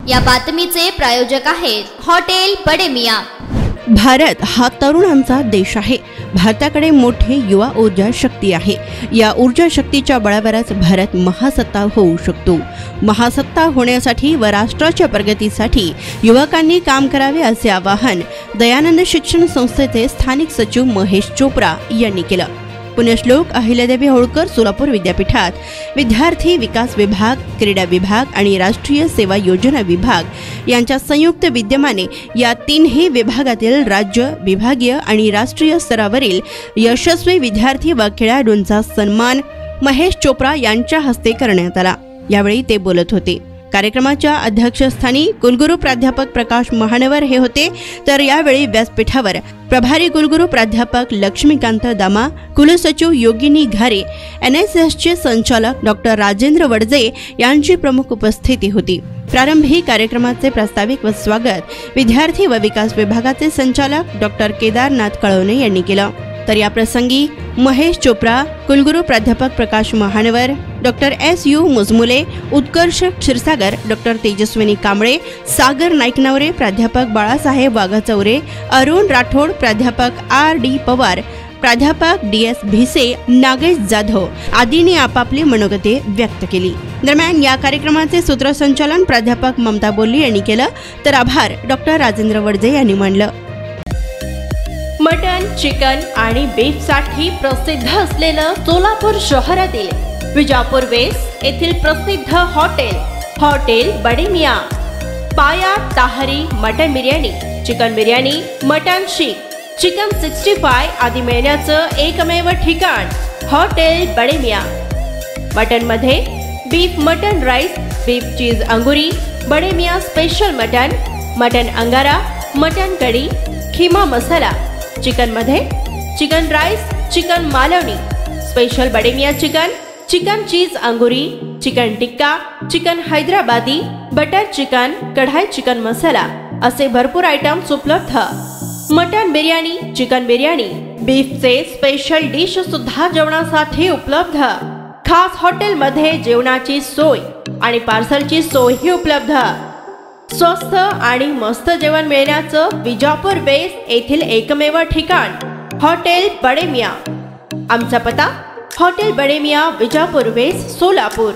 या बातमीचे प्रायोजक आहेत हॉटेल बडे मियां। भारत हा तरुणांचा देश आहे। भारताकडे मोठी युवा ऊर्जा शक्ती आहे। या ऊर्जा शक्तीच्या बळावरच भारत महासत्ता होऊ शकतो। महासत्ता होण्यासाठी व राष्ट्राच्या प्रगतीसाठी युवकांनी काम करावे असे आवाहन दयानंद शिक्षण संस्थेचे स्थानिक सचिव महेश चोप्रा यांनी केलं। पुण्यश्लोक अहिल्यादेवी होळकर सोलापूर विद्यापीठात विद्यार्थी विकास विभाग, क्रीडा विभाग आणि राष्ट्रीय सेवा योजना विभाग यांच्या संयुक्त विद्यमाने या तीनही विभागातील राज्य, विभागीय आणि राष्ट्रीय स्तरावरील यशस्वी विद्यार्थी व खेळाडूंचा सन्मान महेश चोप्रा यांच्या हस्ते करण्यात आला। यावेळी ते बोलत होते। कार्यक्रमाच्या अध्यक्षस्थानी कुलगुरू प्राध्यापक प्रकाश महानवर हे होते, तर यावेळी व्यासपीठावर प्रभारी कुलगुरू प्राध्यापक लक्ष्मीकांत दामा, कुलसचिव योगिनी घारे, NSSचे संचालक डॉक्टर राजेंद्र वडजे यांची प्रमुख उपस्थिती होती। प्रारंभी कार्यक्रमाचे प्रास्ताविक व स्वागत विद्यार्थी व विकास विभागाचे संचालक डॉक्टर केदारनाथ कळवणे यांनी केलं। तर या प्रसंगी महेश चोप्रा, कुलगुरू प्राध्यापक प्रकाश महानवर, डॉक्टर SU मुजमुले, उत्कर्ष क्षीरसागर, डॉक्टर तेजस्विनी कांबळे, सागर नाईकनवरे, प्राध्यापक बाळासाहेब वाघाचौरे, अरुण राठोड, प्राध्यापक RD पवार, प्राध्यापक DS भिसे, नागेश जाधव आदींनी आपापली मनोगते व्यक्त केली। दरम्यान या कार्यक्रमाचे सूत्रसंचालन प्राध्यापक ममता बोल्ली यांनी केलं, तर आभार डॉक्टर राजेंद्र वडजे यांनी मानलं। मटन, चिकन आणि बीफ साठी प्रसिद्ध असलेलं सोलापूर शहरातील विजापूर वेस्ट येथील प्रसिद्ध हॉटेल बडे मियां, पाया ताहरी mutton biryani, chicken biryani, mutton शीख, चिकन 65 आदी मिळण्याचं एकमेव ठिकाण हॉटेल बडे मियां। मटन मध्ये beef mutton rice, beef cheese अंगुरी, Bade Miyan special mutton, mutton अंगारा, मटन कढी, खीमा मसाला, चिकन मध्ये chicken rice, chicken Malvani, special Bade Miyan chicken, chicken cheese अंगुरी, chicken tikka, chicken Hyderabadi, butter chicken, kadai chicken masala असे भरपूर आयटम्स उपलब्ध। मटन बिर्याणी, चिकन बिर्याणी, बीफचे स्पेशल डिश सुद्धा जेवणासाठी उपलब्ध। खास हॉटेल मध्ये जेवणाची सोय आणि पार्सलची सोयही उपलब्ध। स्वस्त आणि मस्त जेवण मिळण्याचं विजापूर वेस्ट येथील एकमेव ठिकाण हॉटेल बडे मियां। आमचा पत्ता हॉटेल बडे मियां, विजापूर वेस्ट, सोलापूर।